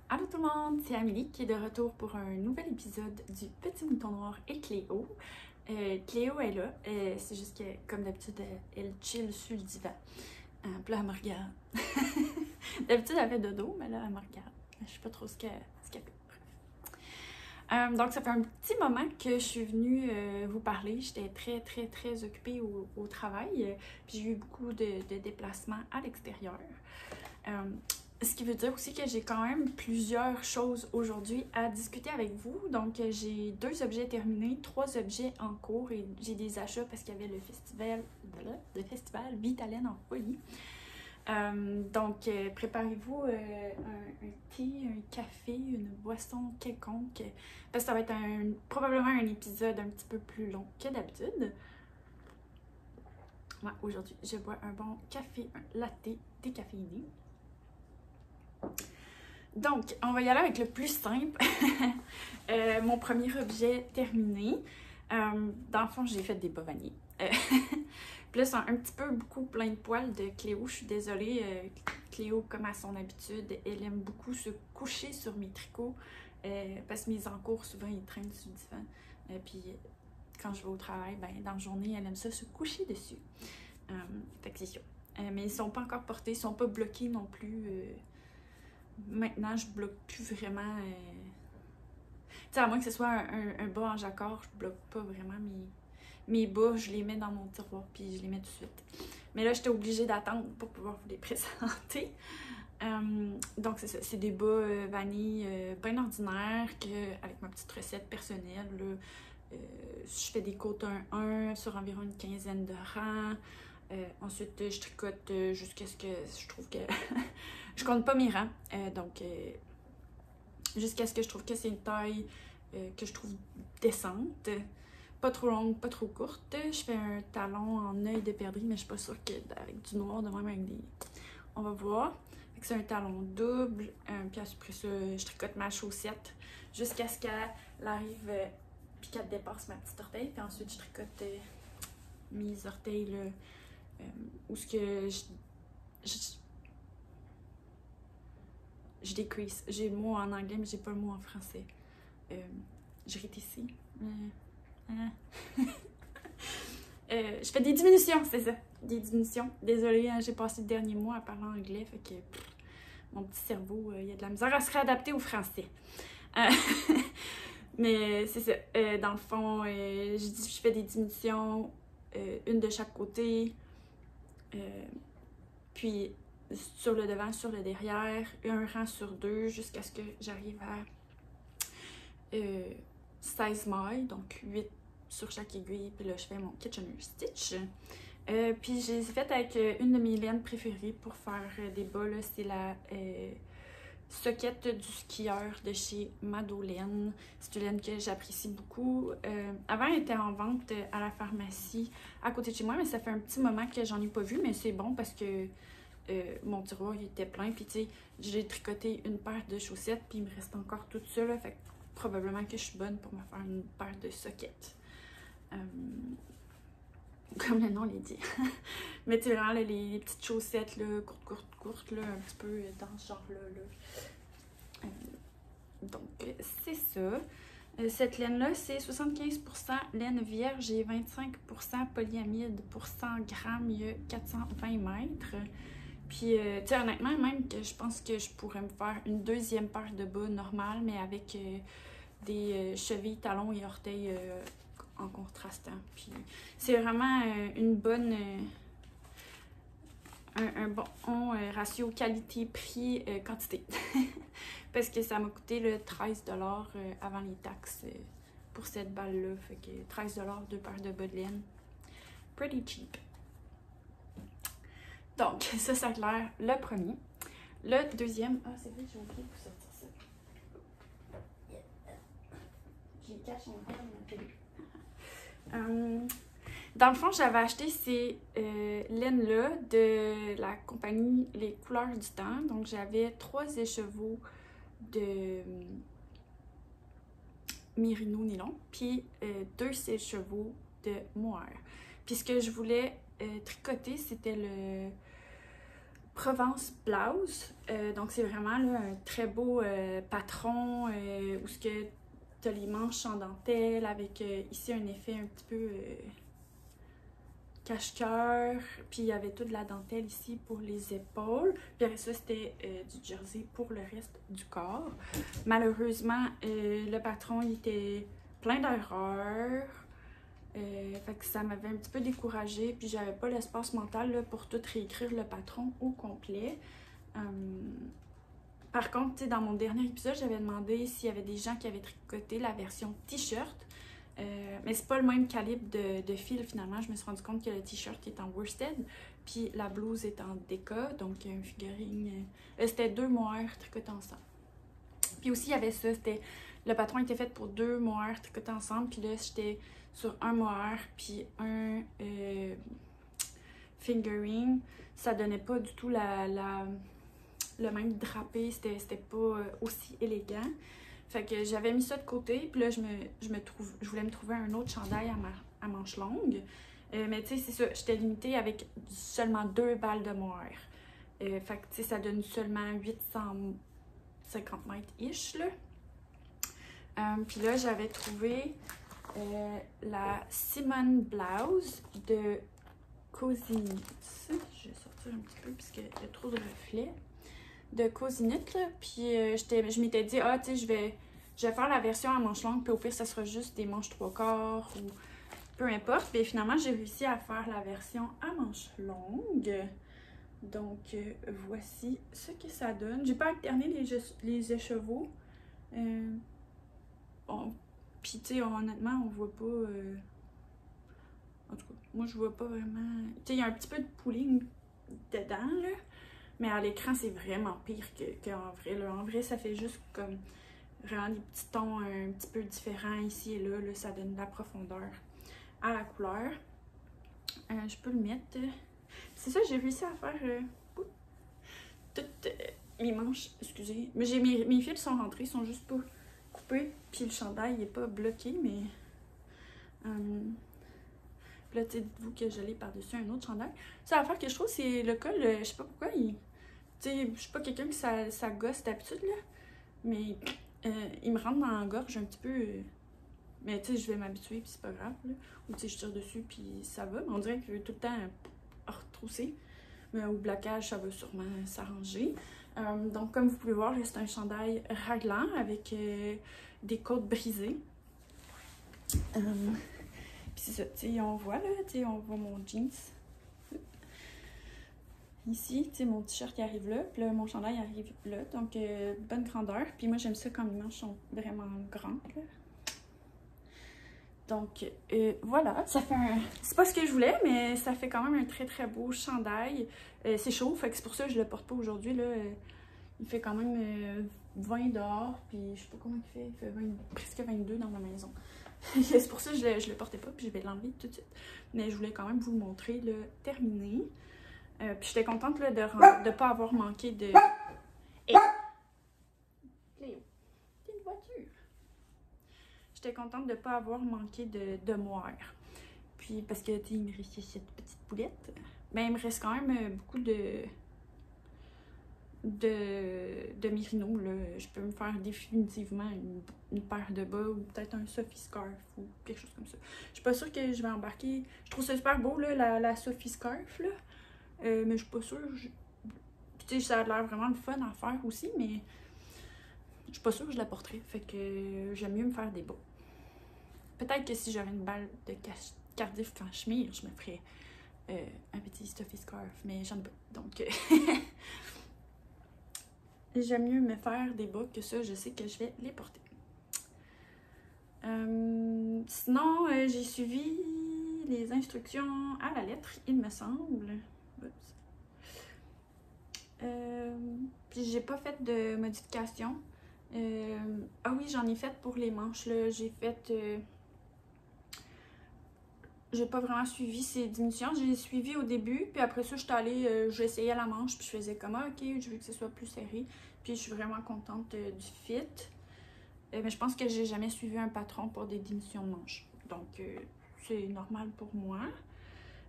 Allô tout le monde, c'est Amélie qui est de retour pour un nouvel épisode du Petit Mouton Noir et Cléo. Cléo est là, c'est juste que comme d'habitude, elle chill sur le divan. Puis là, elle me regarde. D'habitude, elle fait dodo, mais là, elle me regarde. Je sais pas trop ce qu'elle fait. Bref. Donc, ça fait un petit moment que je suis venue vous parler. J'étais très occupée au travail. Puis j'ai eu beaucoup de déplacements à l'extérieur. Ce qui veut dire aussi que j'ai quand même plusieurs choses aujourd'hui à discuter avec vous. Donc, j'ai 2 objets terminés, 3 objets en cours et j'ai des achats parce qu'il y avait le festival Vitalaine en folie. Donc, préparez-vous un thé, un café, une boisson quelconque parce que ça va être probablement un épisode un petit peu plus long que d'habitude. Ouais, aujourd'hui, je bois un bon café, un latte décaféiné. Donc, on va y aller avec le plus simple. Mon premier objet terminé. Dans le fond, j'ai fait des bas-vanniers. Puis là, c'est un petit peu beaucoup plein de poils de Cléo. Je suis désolée. Cléo, comme à son habitude, elle aime beaucoup se coucher sur mes tricots. Parce que mes encours, souvent, ils traînent sur le divan. Puis quand je vais au travail, ben, dans la journée, elle aime ça se coucher dessus. Fait que c'est ça. Mais ils sont pas encore portés, ils sont pas bloqués non plus. Maintenant, je bloque plus vraiment. Tu sais, à moins que ce soit un bas en jacquard, je bloque pas vraiment mes bas. Je les mets dans mon tiroir puis je les mets tout de suite. Mais là, j'étais obligée d'attendre pour pouvoir vous les présenter. Donc, c'est ça. C'est des bas vanille bien ordinaires avec ma petite recette personnelle. Là, je fais des côtes 1-1 sur environ une quinzaine de rangs. Ensuite, je tricote jusqu'à ce que je trouve que... je compte pas mes rangs. Donc, jusqu'à ce que je trouve que c'est une taille que je trouve décente. Pas trop longue, pas trop courte. Je fais un talon en œil de perdrix, mais je suis pas sûre qu'avec du noir, de même avec des... On va voir. C'est un talon double. Puis après ça, je tricote ma chaussette jusqu'à ce qu'elle arrive puis qu'elle dépasse ma petite orteil. Puis ensuite, je tricote mes orteils là, où ce que je décrease. J'ai le mot en anglais, mais j'ai pas le mot en français. Je rétrécis. Je fais des diminutions, c'est ça. Des diminutions. Désolée, hein, j'ai passé le dernier mois à parler anglais, fait que mon petit cerveau, il y a de la misère à se réadapter au français. Mais c'est ça. Dans le fond, je fais des diminutions, une de chaque côté. Puis sur le devant, sur le derrière, un rang sur 2 jusqu'à ce que j'arrive à 16 mailles, donc 8 sur chaque aiguille. Puis là, je fais mon Kitchener Stitch. Puis j'ai fait avec une de mes laines préférées pour faire des bas. C'est la soquette du skieur de chez Madolène. C'est une laine que j'apprécie beaucoup. Avant, elle était en vente à la pharmacie à côté de chez moi, mais ça fait un petit moment que j'en ai pas vu, mais c'est bon parce que mon tiroir il était plein. Puis tu sais, j'ai tricoté une paire de chaussettes, puis il me reste encore tout ça là. Fait que probablement que je suis bonne pour me faire une paire de soquettes. Comme le nom les dit. Mais tu sais, vraiment, les petites chaussettes, là, courtes, là, un petit peu dans ce genre-là. Donc, c'est ça. Cette laine-là, c'est 75% laine vierge et 25% polyamide. Pour 100 grammes, il y a 420 mètres. Puis, tu sais, honnêtement, même que je pense que je pourrais me faire une deuxième paire de bas normale, mais avec des chevilles, talons et orteils en contrastant. Puis c'est vraiment une bonne... un bon ratio qualité-prix-quantité. Parce que ça m'a coûté le 13$ avant les taxes pour cette balle-là. Fait que 13$, 2 paires de bas de laine. Pretty cheap. Donc, ça, c'est clair, le premier. Le deuxième... Ah, c'est vrai, j'ai oublié de vous sortir ça. Je les cache en arrière de ma télé. Dans le fond, j'avais acheté ces laines-là de la compagnie Les Couleurs du Temps. Donc, j'avais 3 écheveaux de Merino nylon, puis 2 écheveaux de mohair. Puis ce que je voulais tricoter, c'était Provence Blouse. Donc c'est vraiment là, un très beau patron où ce que tu as les manches en dentelle avec ici un effet un petit peu cache-cœur. Puis il y avait toute la dentelle ici pour les épaules. Puis après ça, c'était du jersey pour le reste du corps. Malheureusement, le patron il était plein d'erreurs. Fait que ça m'avait un petit peu découragée, puis j'avais pas l'espace mental là, pour tout réécrire le patron au complet. Par contre, dans mon dernier épisode, j'avais demandé s'il y avait des gens qui avaient tricoté la version t-shirt. Mais c'est pas le même calibre de fil finalement. Je me suis rendu compte que le t-shirt est en worsted, puis la blouse est en déca, donc un figurine. C'était 2 mohair tricotés ensemble. Puis aussi, il y avait ça, le patron était fait pour 2 mohair tricotés ensemble, puis là, j'étais sur un mohair puis un fingering. Ça donnait pas du tout le même drapé, c'était pas aussi élégant. Fait que j'avais mis ça de côté, puis là, je voulais me trouver un autre chandail à manches longues. Mais tu sais, c'est ça, j'étais limitée avec seulement 2 balles de mohair. Fait que tu sais, ça donne seulement 850 mètres-ish, là. Puis là, j'avais trouvé la Simone Blouse de Cozy Knit. Je vais sortir un petit peu puisqu'il y a trop de reflets. De Cozy Knit, là. Puis je m'étais dit, ah, tu sais, je vais faire la version à manches longues, puis au pire, ça sera juste des manches 3/4 ou peu importe. Puis finalement, j'ai réussi à faire la version à manches longues. Donc, voici ce que ça donne. J'ai pas alterné les écheveaux. Puis, tu sais, honnêtement, on voit pas... En tout cas, moi, je vois pas vraiment... Tu sais, il y a un petit peu de pooling dedans, là. Mais à l'écran, c'est vraiment pire qu'en vrai, là. En vrai, ça fait juste comme vraiment des petits tons un petit peu différents ici et là. Là, ça donne de la profondeur à la couleur. Je peux le mettre... C'est ça, j'ai réussi à faire toutes mes manches, excusez. Mais mes fils sont rentrés, ils sont juste pas coupés. Puis le chandail n'est pas bloqué, mais... Puis là, dites-vous que je l'ai par-dessus un autre chandail. Ça, l'affaire que je trouve, c'est le col, je sais pas pourquoi, tu sais, je suis pas quelqu'un qui ça gosse d'habitude, là. Mais il me rentre dans la gorge un petit peu... mais tu sais, je vais m'habituer, puis c'est pas grave, là. Ou tu sais, je tire dessus, puis ça va. Mais on dirait que je veux tout le temps retrousser. Mais au blocage, ça va sûrement s'arranger. Donc, comme vous pouvez voir, c'est un chandail raglant avec des côtes brisées. Puis c'est ça, tu sais, on voit là, tu sais, on voit mon jeans. Ici, tu sais, mon t-shirt qui arrive là, puis là, mon chandail arrive là. Donc, bonne grandeur. Puis moi, j'aime ça quand les manches sont vraiment grandes, là. Donc, voilà, ça fait un... C'est pas ce que je voulais, mais ça fait quand même un très très beau chandail. C'est chaud, fait que c'est pour ça que je le porte pas aujourd'hui, là. Il fait quand même 20 dehors, puis je sais pas comment il fait presque 22 dans ma maison. C'est pour ça que je le portais pas, puis je vais l'enlever tout de suite. Mais je voulais quand même vous le montrer, là, terminé. Puis j'étais contente, là, de pas avoir manqué de... Hey! Cléo, t'es une voiture! J'étais contente de ne pas avoir manqué de mohair. Puis, parce que, tu sais, il me restait cette petite poulette. Ben, il me reste quand même beaucoup de mérino, là. Je peux me faire définitivement une paire de bas ou peut-être un Sophie Scarf ou quelque chose comme ça. Je suis pas sûre que je vais embarquer. Je trouve ça super beau, là, la Sophie Scarf, là. Mais je suis pas sûre. Tu sais, ça a l'air vraiment le fun à faire aussi, mais je suis pas sûre que je la porterai. Fait que j'aime mieux me faire des bas. Peut-être que si j'avais une balle de Cardiff Cachemire, je me ferais un petit stuffy scarf, mais j'en ai pas. Donc, j'aime mieux me faire des bas que ça, je sais que je vais les porter. Sinon, j'ai suivi les instructions à la lettre, il me semble. Puis j'ai pas fait de modification. Ah oui, j'en ai fait pour les manches, là. J'ai fait... j'ai pas vraiment suivi ces diminutions. J'ai suivi au début, puis après ça, j'étais allée, j'essayais la manche, puis je faisais comme, ah, ok, je veux que ce soit plus serré. Puis je suis vraiment contente du fit. Mais je pense que j'ai jamais suivi un patron pour des diminutions de manches. Donc, c'est normal pour moi.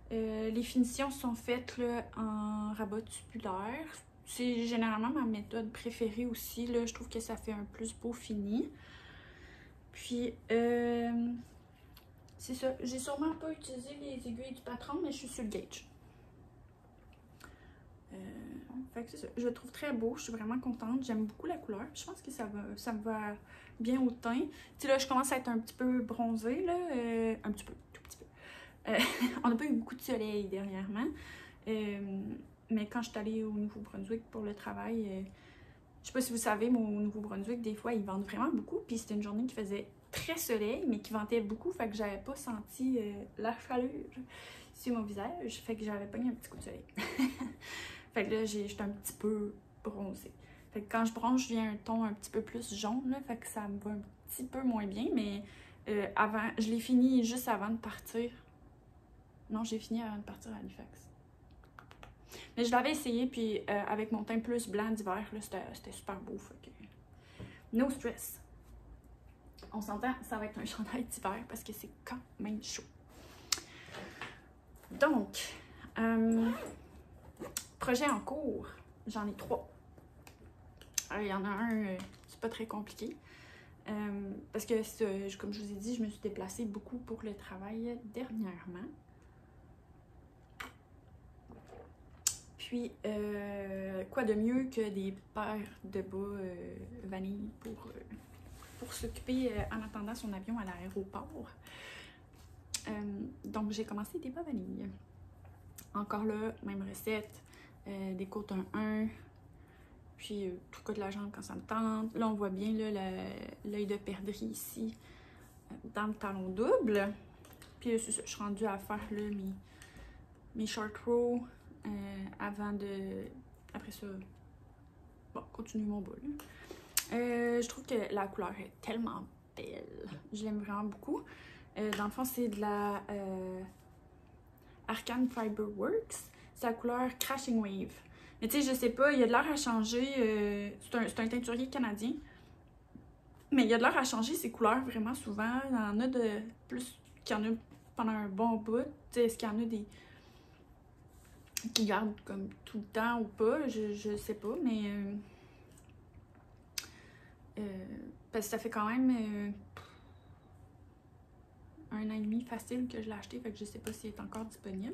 Les finitions sont faites là, en rabat tubulaire. C'est généralement ma méthode préférée aussi. Là. Je trouve que ça fait un plus beau fini. Puis, c'est ça. J'ai sûrement pas utilisé les aiguilles du patron, mais je suis sur le gauge. Fait que c'est ça. Je le trouve très beau. Je suis vraiment contente. J'aime beaucoup la couleur. Je pense que ça me va bien au teint. Tu sais, là, je commence à être un petit peu bronzée, là. Un petit peu, tout petit peu. On n'a pas eu beaucoup de soleil dernièrement. Mais quand je suis allée au Nouveau-Brunswick pour le travail, je sais pas si vous savez, mais au Nouveau-Brunswick, des fois, ils vendent vraiment beaucoup. Puis c'était une journée qui faisait très soleil, mais qui ventait beaucoup. Fait que j'avais pas senti la chaleur sur mon visage. Fait que j'avais pas eu un petit coup de soleil. Fait que là, j'étais un petit peu bronzée. Fait que quand je bronze, je viens un ton un petit peu plus jaune, là. Fait que ça me va un petit peu moins bien. Mais avant, je l'ai fini juste avant de partir. Non, j'ai fini avant de partir à Halifax. Mais je l'avais essayé, puis avec mon teint plus blanc d'hiver, là, c'était super beau. Fait que... No stress. On s'entend, ça va être un chandail d'hiver parce que c'est quand même chaud. Donc, projet en cours, j'en ai 3. Il y en a un, c'est pas très compliqué. Parce que, comme je vous ai dit, je me suis déplacée beaucoup pour le travail dernièrement. Puis, quoi de mieux que des paires de bas vanille pour s'occuper en attendant son avion à l'aéroport. Donc, j'ai commencé des bas vanille. Encore là, même recette, des côtes 1-1, puis tout cas de la jambe quand ça me tente. Là, on voit bien l'œil de perdrix ici, dans le talon double. Puis là, c'est ça, je suis rendue à faire là, mes short rows avant de... Après ça, bon, continuer mon bas, là. Je trouve que la couleur est tellement belle. Je l'aime vraiment beaucoup. Dans le fond, c'est de la Arcan Fiberworks. C'est la couleur Crashing Wave. Mais tu sais, je sais pas, il y a de l'air à changer. C'est un teinturier canadien. Mais il y a de l'air à changer ses couleurs vraiment souvent. Il y en a de plus qu'il y en a pendant un bon bout. Tu sais, est-ce qu'il y en a des qui gardent comme tout le temps ou pas? Je sais pas, mais... parce que ça fait quand même 1 an et demi facile que je l'ai acheté, fait que je sais pas s'il est encore disponible.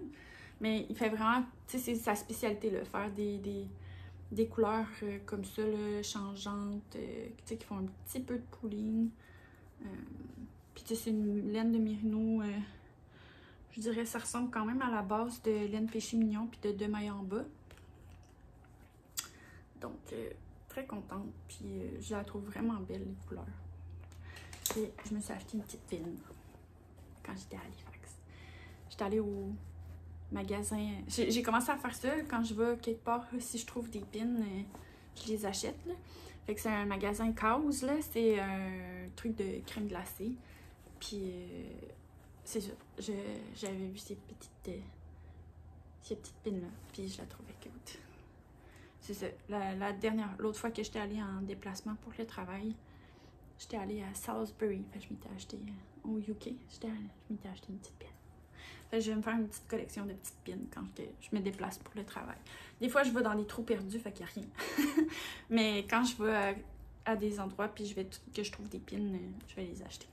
Mais il fait vraiment, tu sais, c'est sa spécialité, là, faire des couleurs comme ça, là, changeantes, tu sais, qui font un petit peu de pooling. Puis tu sais, c'est une laine de mérino, je dirais ça ressemble quand même à la base de laine péché mignon puis de maille en bas. Donc, très contente, puis je la trouve vraiment belle, les couleurs. Et je me suis acheté une petite pin quand j'étais à Halifax. J'étais allée au magasin. J'ai commencé à faire ça quand je vais quelque part. Si je trouve des pins, je les achète. Là. Fait que c'est un magasin Cause, là. C'est un truc de crème glacée. Puis, c'est ça. J'avais vu ces petites pins-là. Puis, je la trouvais cute. C'est ça. L'autre fois que j'étais allée en déplacement pour le travail, j'étais allée à Salisbury. Fait que je m'étais acheté au UK. Je m'étais acheté une petite pin. Fait que je vais me faire une petite collection de petites pins quand je me déplace pour le travail. Des fois, je vais dans des trous perdus, fait qu'il n'y a rien. Mais quand je vais à des endroits puis que je trouve des pins, je vais les acheter.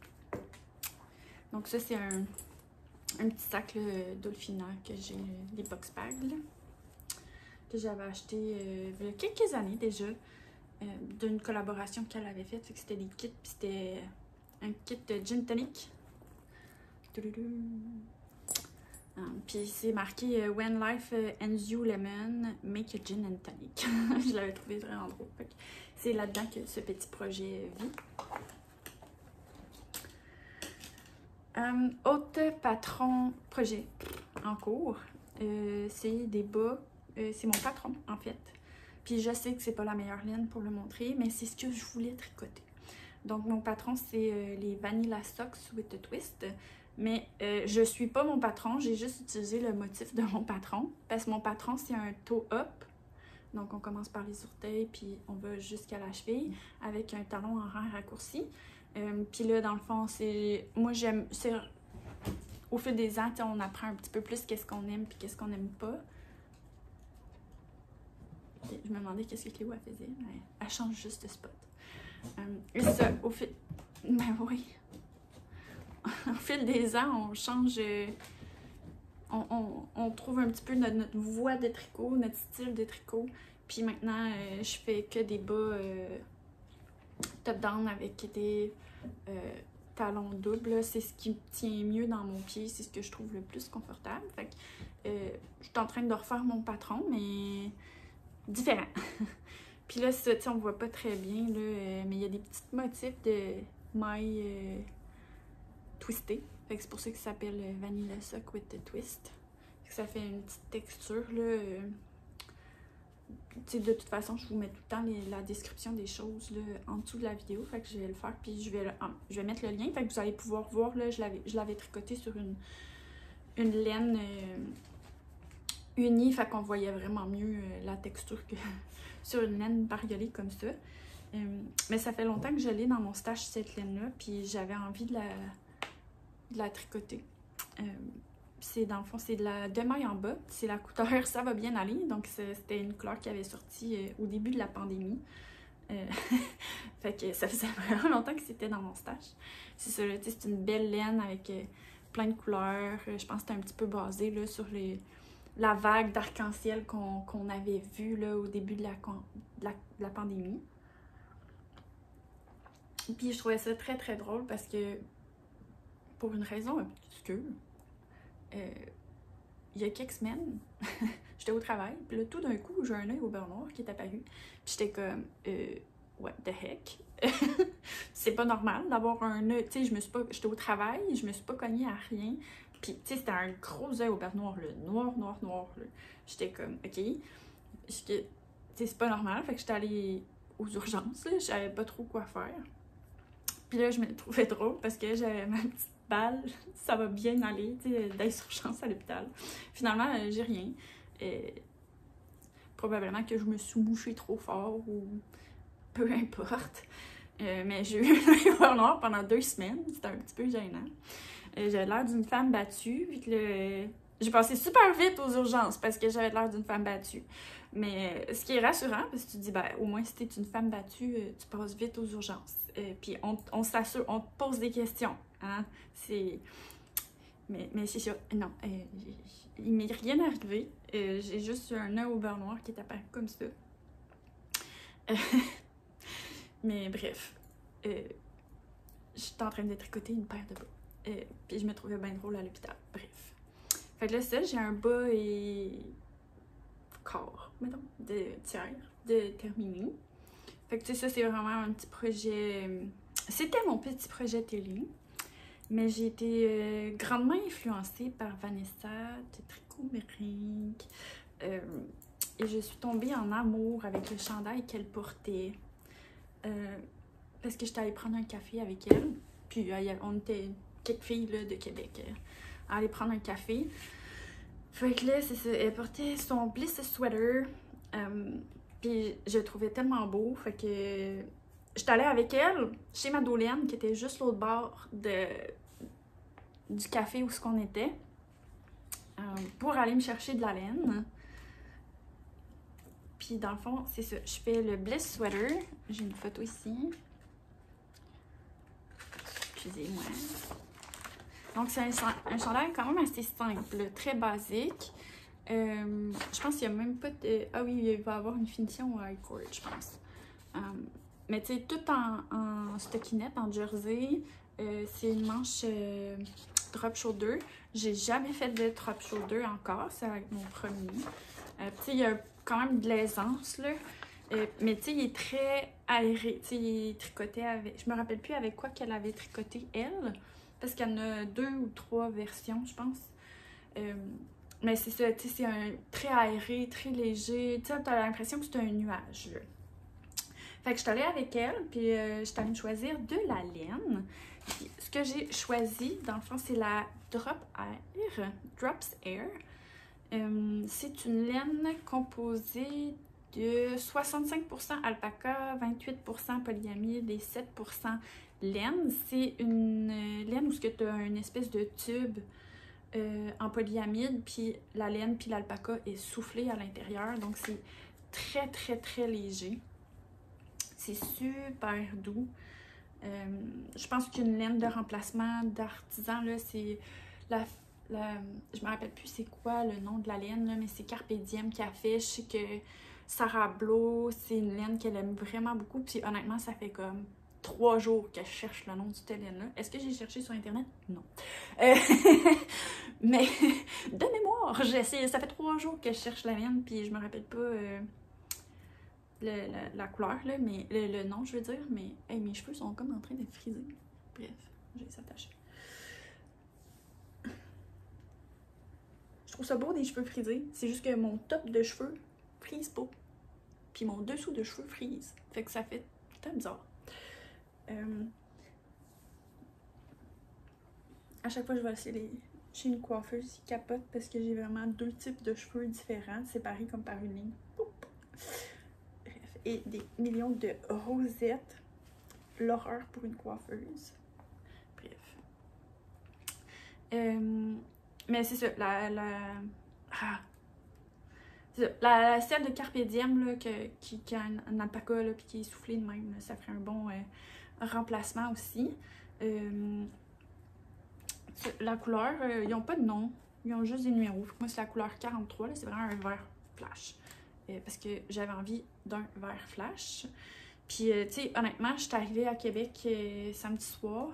Donc ça, c'est un petit sac Dolphina que j'ai, des box bags, là, que j'avais acheté il y a quelques années déjà, d'une collaboration qu'elle avait faite. Fait que c'était des kits, puis c'était un kit de gin tonic. Puis c'est marqué When Life Ends You Lemon, Make a Gin and Tonic. Je l'avais trouvé vraiment drôle. C'est là-dedans que ce petit projet vit. Autre patron projet en cours, c'est des bas. C'est mon patron en fait. Puis je sais que c'est pas la meilleure laine pour le montrer, mais c'est ce que je voulais tricoter. Donc mon patron, c'est les Vanilla Socks with a Twist. Mais je suis pas mon patron, j'ai juste utilisé le motif de mon patron. Parce que mon patron, c'est un toe-up. Donc on commence par les orteils, puis on va jusqu'à la cheville avec un talon en rang raccourci. Puis là, dans le fond, c'est... Moi, j'aime... au fil des ans, on apprend un petit peu plus qu'est-ce qu'on aime puis qu'est-ce qu'on n'aime pas. Je me demandais qu'est-ce que Cléo elle faisait, mais elle change juste de spot. Et ça, au fil... Ben oui. Au fil des ans, on change... On trouve un petit peu notre voie de tricot, notre style de tricot. Puis maintenant, je fais que des bas top-down avec des talons doubles. C'est ce qui me tient mieux dans mon pied. C'est ce que je trouve le plus confortable. Fait que je suis en train de refaire mon patron, mais différent. Puis là, ça, on voit pas très bien, là, mais il y a des petits motifs de mailles twistées. Fait que c'est pour ça que ça s'appelle Vanilla Sock with the Twist. Ça fait une petite texture, là. De toute façon, je vous mets tout le temps la description des choses là, en dessous de la vidéo. Fait que je vais le faire, puis je vais mettre le lien. Fait que vous allez pouvoir voir, là, je l'avais tricoté sur une laine unie. Fait qu'on voyait vraiment mieux la texture que sur une laine bariolée comme ça. Mais ça fait longtemps que je l'ai dans mon stash, cette laine-là, puis j'avais envie de la tricoter. Dans le fond, c'est de la demaille en bas. C'est la couleur Ça va bien aller. Donc, c'était une couleur qui avait sorti au début de la pandémie. Fait que ça faisait vraiment longtemps que c'était dans mon stash. C'est ça, c'est une belle laine avec plein de couleurs. Je pense que c'était un petit peu basé là, sur la vague d'arc-en-ciel qu'on avait vue là, au début de la pandémie. Puis je trouvais ça très très drôle parce que, pour une raison obscure, il y a quelques semaines, j'étais au travail, puis là, tout d'un coup, j'ai un œil au beurre noir qui est apparu. Puis j'étais comme, what the heck? C'est pas normal d'avoir un œil. Tu sais, j'étais au travail, je me suis pas cognée à rien. Puis, tu sais, c'était un gros œil au beurre noir, là. Noir, noir, noir, là. J'étais comme, ok. Tu sais, c'est pas normal. Fait que j'étais allée aux urgences, là. Je savais pas trop quoi faire. Puis là, je me trouvais drôle parce que j'avais ma petite balle, ça va bien aller, tu sais, d'insurgence à l'hôpital. Finalement, j'ai rien. Probablement que je me suis mouchée trop fort ou peu importe. Mais j'ai eu un œil noir pendant 2 semaines. C'était un petit peu gênant. J'avais l'air d'une femme battue. Puis que j'ai passé super vite aux urgences parce que j'avais l'air d'une femme battue. Mais ce qui est rassurant, parce que tu te dis, ben, au moins si t'es une femme battue, tu passes vite aux urgences. Puis on s'assure, on te pose des questions. Hein? Mais c'est sûr, non, il m'est rien arrivé. J'ai juste eu un œil au beurre noir qui est apparu comme ça. Mais bref, j'étais en train de tricoter une paire de bas. Puis je me trouvais bien drôle à l'hôpital. Bref. Fait que là, ça, j'ai un bas et quart, mettons, de tiers, de terminé. Fait que tu sais, ça, c'est vraiment un petit projet. C'était mon petit projet télé. Mais j'ai été grandement influencée par Vanessa de Tricot Meringue. Et je suis tombée en amour avec le chandail qu'elle portait. Parce que j'étais allée prendre un café avec elle. Puis on était quelques filles là, de Québec à aller prendre un café. Fait que là, c'est ça. Elle portait son Bliss Sweater. Puis je le trouvais tellement beau. Fait que j'étais allée avec elle chez Madeleine, qui était juste l'autre bord du café où on était, pour aller me chercher de la laine. Puis dans le fond, c'est ça. Je fais le Bliss Sweater. J'ai une photo ici. Excusez-moi. Donc c'est un chandail quand même assez simple, très basique. Je pense qu'il n'y a même pas de... Ah oui, il va avoir une finition high cord, je pense. Mais tu sais, tout en stockinette, en jersey. C'est une manche drop shoulder. J'ai jamais fait de drop shoulder encore. C'est avec mon premier. Tu sais, il y a quand même de l'aisance, là. Mais tu sais, il est très aéré. Tu sais, il est tricoté avec... Je me rappelle plus avec quoi qu'elle avait tricoté, elle. Parce qu'il y en a 2 ou 3 versions, je pense. Mais c'est ça, tu sais, c'est un très aéré, très léger. Tu sais, t'as l'impression que c'est un nuage, là. Fait que je suis allée avec elle, puis je suis allée me choisir de la laine. Puis, ce que j'ai choisi, dans le fond, c'est la Drops Air. C'est une laine composée de 65% alpaca, 28% polyamide et 7% laine. C'est une laine où tu as une espèce de tube en polyamide, puis la laine puis l'alpaca est soufflée à l'intérieur, donc c'est très très très léger. C'est super doux. Je pense qu'une laine de remplacement d'artisan, là, c'est je me rappelle plus c'est quoi le nom de la laine, là, mais c'est Carpe Diem qui a fait. Je sais que Sarah Blow, c'est une laine qu'elle aime vraiment beaucoup, puis honnêtement, ça fait comme 3 jours que je cherche le nom de cette laine-là. Est-ce que j'ai cherché sur Internet? Non. Mais de mémoire, ça fait 3 jours que je cherche la mienne, puis je me rappelle pas la couleur, là, mais le nom, je veux dire. Mais hey, mes cheveux sont comme en train de friser. Bref, je vais s'attacher. Je trouve ça beau des cheveux frisés. C'est juste que mon top de cheveux frise pas. Puis mon dessous de cheveux frise. Fait que ça fait tout bizarre. À chaque fois que je vais chez une coiffeuse, ils capotent parce que j'ai vraiment 2 types de cheveux différents, séparés comme par une ligne. Bref, et des millions de rosettes. L'horreur pour une coiffeuse. Bref. Mais c'est ça, la celle de Carpe Diem là, qui a un alpaca puis qui est soufflé de même, là, ça ferait un bon remplacement aussi. La couleur, ils n'ont pas de nom, ils ont juste des numéros. Moi, c'est la couleur 43, c'est vraiment un vert flash. Parce que j'avais envie d'un vert flash. Puis, tu sais, honnêtement, je suis arrivée à Québec samedi soir.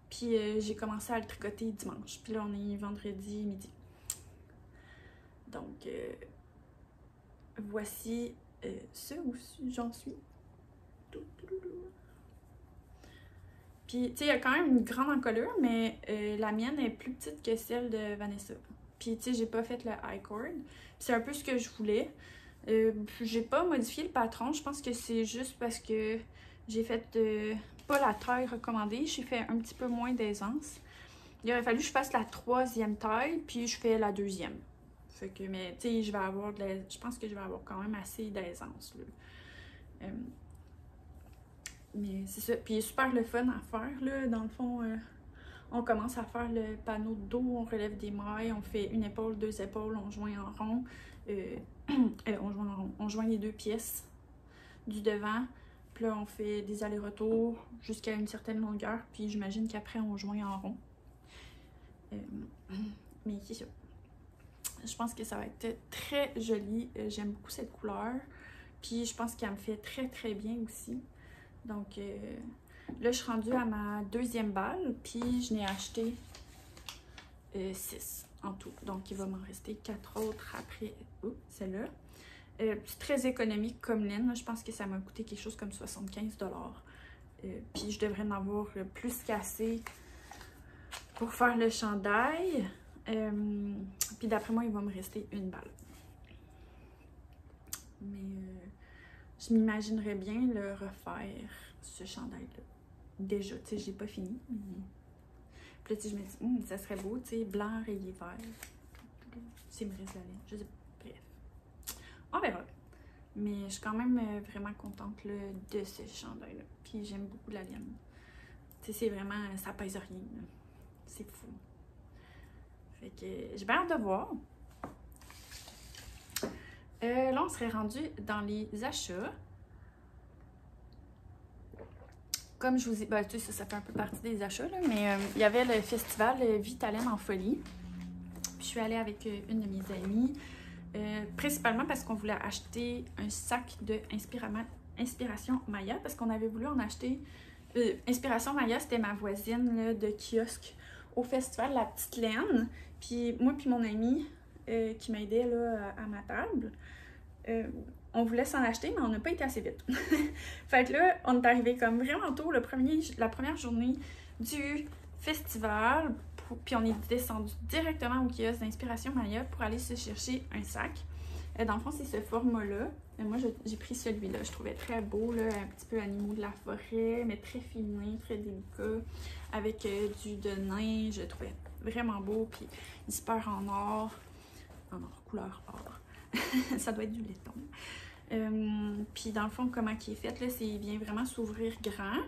Puis, j'ai commencé à le tricoter dimanche. Puis là, on est vendredi midi. Donc, voici ce où j'en suis. Puis, tu sais, il y a quand même une grande encolure, mais la mienne est plus petite que celle de Vanessa. Puis, tu sais, j'ai pas fait le high cord. C'est un peu ce que je voulais. J'ai pas modifié le patron. Je pense que c'est juste parce que j'ai fait pas la taille recommandée. J'ai fait un petit peu moins d'aisance. Il aurait fallu que je fasse la 3e taille, puis je fais la 2e. Fait que, mais tu sais, je pense que je vais avoir quand même assez d'aisance, là. Mais c'est ça. Puis il est super le fun à faire, là. Dans le fond, on commence à faire le panneau de dos, on relève des mailles, on fait une épaule, 2 épaules, on joint en rond. On joint les 2 pièces du devant. Puis là, on fait des allers-retours jusqu'à une certaine longueur. Puis j'imagine qu'après, on joint en rond. Mais c'est ça. Je pense que ça va être très joli. J'aime beaucoup cette couleur. Puis je pense qu'elle me fait très très bien aussi. Donc là, je suis rendue à ma 2e balle. Puis je n'ai acheté 6 en tout. Donc il va m'en rester 4 autres après celle-là. C'est très économique comme laine. Je pense que ça m'a coûté quelque chose comme 75 $. Puis je devrais en avoir plus qu'assez pour faire le chandail. Puis d'après moi, il va me rester une balle. Mais je m'imaginerais bien le refaire, ce chandail-là. Déjà, tu sais, j'ai pas fini. Puis là, tu sais, je me dis, ça serait beau, tu sais, blanc rayé vert. C'est me reste la laine. Je sais pas. Bref. On verra. Mais je suis quand même vraiment contente là, de ce chandail-là. Puis j'aime beaucoup la laine. Tu sais, c'est vraiment, ça pèse rien. C'est fou. Fait que j'ai bien hâte de voir. Là, on serait rendu dans les achats. Comme je vous ai... Ben, tu sais, ça fait un peu partie des achats, là, mais il y avait le festival Vitalaine en folie. Puis je suis allée avec une de mes amies. Principalement parce qu'on voulait acheter un sac de Inspiration Maya. Parce qu'on avait voulu en acheter... Inspiration Maya, c'était ma voisine là, de kiosque au festival La Petite Laine. Puis moi puis mon amie qui m'aidait là à ma table, on voulait s'en acheter, mais on n'a pas été assez vite. Fait que là, on est arrivé comme vraiment tôt, la première journée du festival, puis on est descendu directement au kiosque d'Inspiration Maya pour aller se chercher un sac. Dans le fond, c'est ce format-là. Moi, j'ai pris celui-là. Je trouvais très beau, là, un petit peu animaux de la forêt, mais très féminin, très délicat, avec du de nain. Je le trouvais vraiment beau, puis super en or, couleur or. Ça doit être du laiton. Puis dans le fond, comment il est fait, là, c'est il vient vraiment s'ouvrir grand.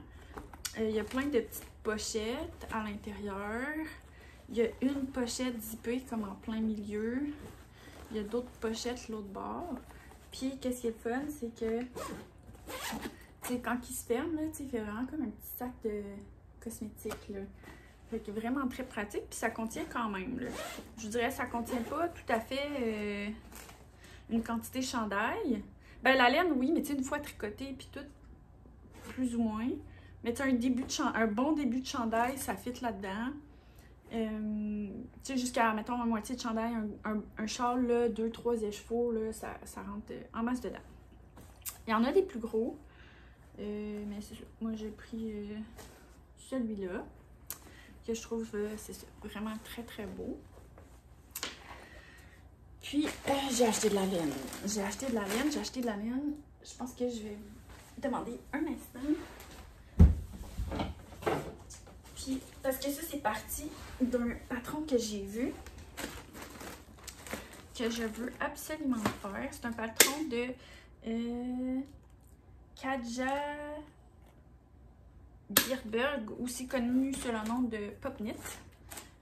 Il y a plein de petites pochettes à l'intérieur. Il y a une pochette zippée comme en plein milieu. Il y a d'autres pochettes l'autre bord. Puis, qu'est-ce qui est fun, c'est que, tu sais, quand il se ferme, là, tu sais, il fait vraiment comme un petit sac de cosmétiques, là. Fait que vraiment très pratique, puis ça contient quand même, là. Je dirais, ça contient pas tout à fait une quantité chandail. Ben, la laine, oui, mais tu sais, une fois tricotée, puis tout, plus ou moins. Mais tu sais, un bon début de chandail, ça fit là-dedans. Tu sais, jusqu'à, mettons, la moitié de chandail, un châle, là, 2-3 écheveaux, là, ça rentre en masse dedans. Il y en a des plus gros, mais c'est ça. Moi, j'ai pris celui-là, que je trouve, c'est ça, vraiment très, très beau. Puis, j'ai acheté de la laine. J'ai acheté de la laine. Je pense que je vais demander un instant. Puis, parce que ça, c'est parti d'un patron que j'ai vu, que je veux absolument faire. C'est un patron de Katja Bierberg, aussi connu sous le nom de Popnit.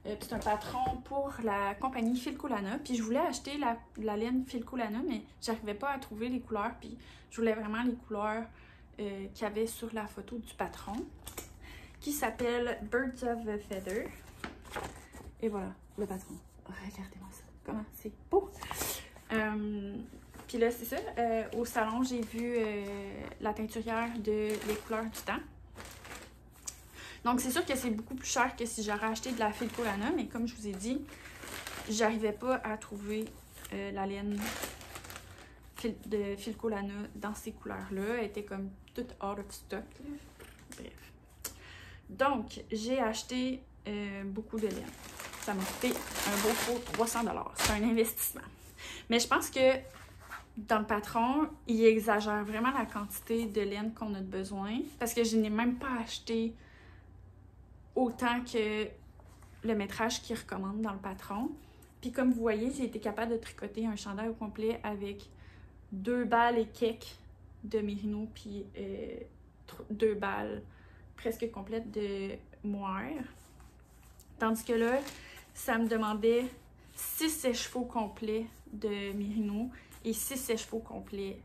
C'est un patron pour la compagnie Filcolana. Puis je voulais acheter la laine Filcolana, mais j'arrivais pas à trouver les couleurs. Puis je voulais vraiment les couleurs qu'il y avait sur la photo du patron, qui s'appelle Birds of a Feather. Et voilà, le patron. Regardez-moi ça. Comment c'est beau! Puis là, c'est ça. Au salon, j'ai vu la teinturière de Les couleurs du temps. Donc, c'est sûr que c'est beaucoup plus cher que si j'aurais acheté de la Filcolana, mais comme je vous ai dit, j'arrivais pas à trouver la laine de Filcolana dans ces couleurs-là. Elle était comme toute out of stock. Bref. Donc, j'ai acheté beaucoup de laine. Ça m'a coûté un beau pot 300 $. C'est un investissement. Mais je pense que dans le patron, il exagère vraiment la quantité de laine qu'on a besoin. Parce que je n'ai même pas acheté autant que le métrage qu'il recommande dans le patron. Puis comme vous voyez, j'ai été capable de tricoter un chandail au complet avec 2 balles et quelques de mérino, puis 2 balles presque complètes de mohair. Tandis que là, ça me demandait 6 écheveaux complets de mérino et 6 écheveaux complets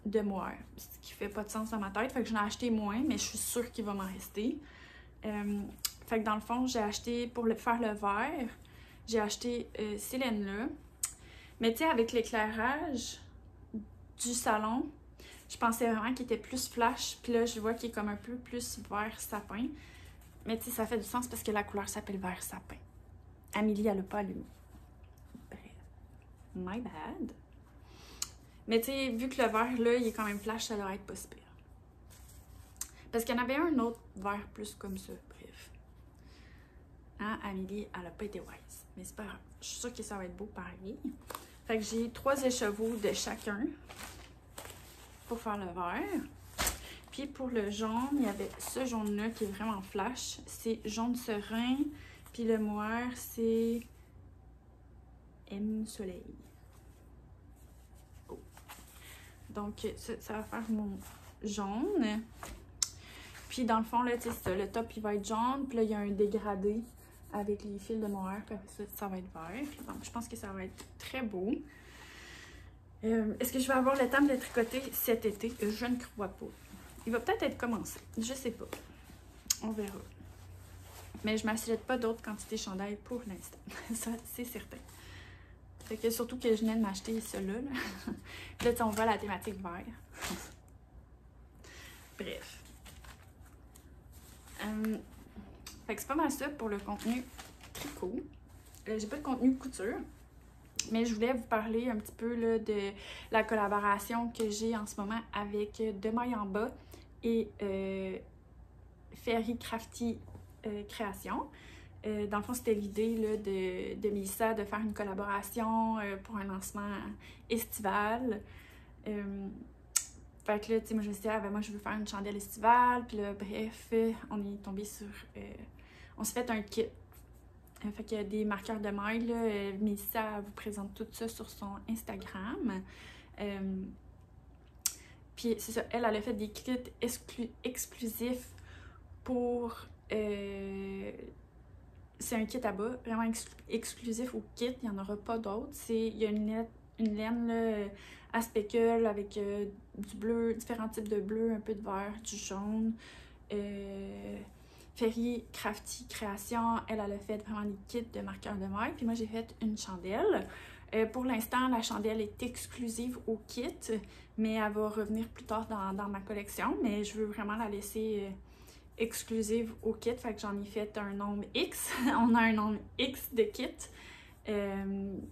de mohair. Ce qui fait pas de sens dans ma tête. Fait que j'en ai acheté moins, mais je suis sûre qu'il va m'en rester. Fait que dans le fond, j'ai acheté, pour faire le vert, j'ai acheté ces laines-là. Mais tu sais, avec l'éclairage du salon, je pensais vraiment qu'il était plus flash. Puis là, je vois qu'il est comme un peu plus vert sapin. Mais tu sais, ça fait du sens parce que la couleur s'appelle vert sapin. Amélie, elle n'a pas allumé. Bref. My bad. Mais tu sais, vu que le vert, là, il est quand même flash, ça doit être pas si pire. Parce qu'il y en avait un autre vert plus comme ça. Bref. Hein, Amélie, elle n'a pas été wise. Mais c'est pas grave. Je suis sûre que ça va être beau pareil. Fait que j'ai 3 écheveaux de chacun pour faire le vert. Puis pour le jaune, il y avait ce jaune-là qui est vraiment flash. C'est jaune serein. Puis le mohair, c'est M Soleil. Oh. Donc, ça va faire mon jaune. Puis dans le fond, là, tu sais, le top, il va être jaune. Puis là, il y a un dégradé avec les fils de mohair. Puis après ça va être vert. Donc, je pense que ça va être très beau. Est-ce que je vais avoir le temps de le tricoter cet été? Je ne crois pas. Il va peut-être être commencé. Je sais pas. On verra. Mais je ne m'achète pas d'autres quantités chandail pour l'instant. Ça, c'est certain. Fait que surtout que je venais de m'acheter ceux-là. Là, on voit la thématique vert. Bref. Fait que c'est pas mal ça pour le contenu tricot. J'ai pas de contenu couture. Mais je voulais vous parler un petit peu là, de la collaboration que j'ai en ce moment avec De Maille en Bas et Fairy Crafty Création. Dans le fond, c'était l'idée là, de Mélissa de faire une collaboration pour un lancement estival. Fait que là, tu sais, moi je me suis dit, ah, ben moi je veux faire une chandelle estivale. Puis là, bref, on est tombé sur. On s'est fait un kit. Fait qu'il y a des marqueurs de maille, là. Mélissa vous présente tout ça sur son Instagram. Puis c'est ça, elle a fait des kits exclusifs pour c'est un kit à bas, vraiment exclusif au kit, il n'y en aura pas d'autres. Il y a une laine là, à spécule avec du bleu, différents types de bleu, un peu de vert, du jaune. Ferry Crafty Création, elle a fait vraiment des kits de marqueurs de maille. Puis moi, j'ai fait une chandelle. Pour l'instant, la chandelle est exclusive au kit, mais elle va revenir plus tard dans ma collection. Mais je veux vraiment la laisser exclusive au kit, fait que j'en ai fait un nombre X. On a un nombre X de kits.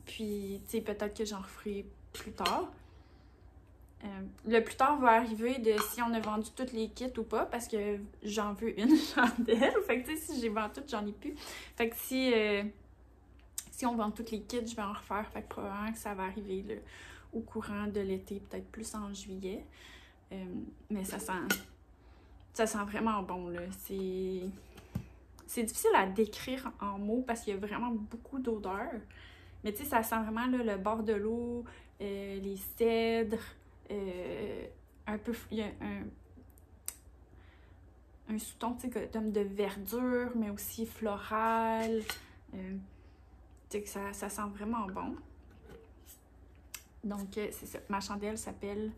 Puis, tu sais, peut-être que j'en referai plus tard. Le plus tard va arriver de si on a vendu tous les kits ou pas, parce que j'en veux une chandelle. Fait que, tu sais, si j'ai vendu toutes, j'en ai plus. Fait que si on vend tous les kits, je vais en refaire. Fait que probablement que ça va arriver là, au courant de l'été, peut-être plus en juillet. Mais ça sent vraiment bon, là. C'est difficile à décrire en mots parce qu'il y a vraiment beaucoup d'odeurs. Mais tu sais, ça sent vraiment là, le bord de l'eau, les cèdres, un peu... Il y a un sous-ton, tu sais, de verdure, mais aussi floral. Tu sais, que ça sent vraiment bon. Donc, c'est ça. Ma chandelle s'appelle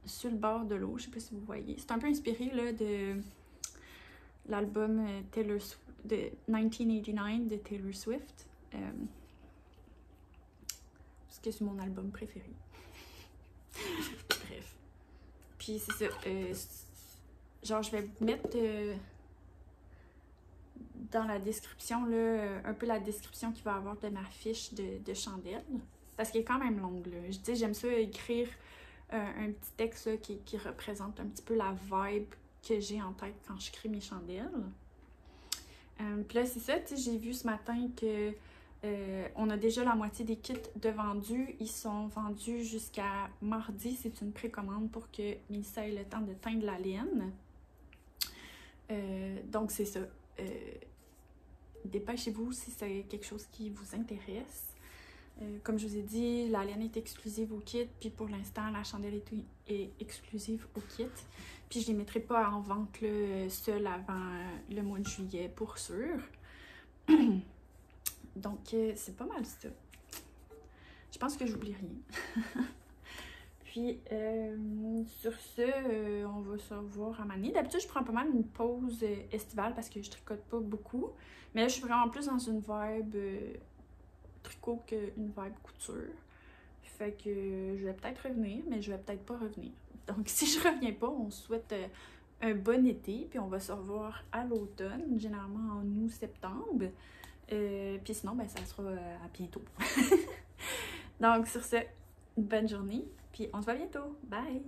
Sur le bord de l'eau. Je sais pas si vous voyez. C'est un peu inspiré là, de l'album Taylor Swift, de 1989 de Taylor Swift. Parce que c'est mon album préféré. Bref. Puis c'est ça. Genre, je vais vous mettre dans la description, là, un peu la description qu'il va y avoir de ma fiche de chandelle. Parce qu'elle est quand même longue, là. Je dis, j'aime ça écrire un petit texte là, qui représente un petit peu la vibe que j'ai en tête quand je crée mes chandelles. Puis là, c'est ça, tu sais, j'ai vu ce matin que on a déjà la moitié des kits de vendus. Ils sont vendus jusqu'à mardi. C'est une précommande pour que Mélissa ait le temps de teindre la laine. Donc, c'est ça. Dépêchez-vous si c'est quelque chose qui vous intéresse. Comme je vous ai dit, la laine est exclusive au kit. Puis pour l'instant, la chandelle est exclusive au kit. Puis je ne les mettrai pas en vente là, seul avant le mois de juillet, pour sûr. Donc, c'est pas mal ça. Je pense que j'oublie rien. Puis, sur ce, on va se revoir à Mané. D'habitude, je prends pas mal une pause estivale parce que je tricote pas beaucoup. Mais là, je suis vraiment plus dans une vibe tricot qu'une vibe couture. Fait que je vais peut-être revenir, mais je vais peut-être pas revenir. Donc, si je reviens pas, on se souhaite un bon été. Puis, on va se revoir à l'automne, généralement en août-septembre. Puis sinon, ben, ça sera à bientôt. Donc, sur ce, bonne journée. Puis on se voit bientôt. Bye!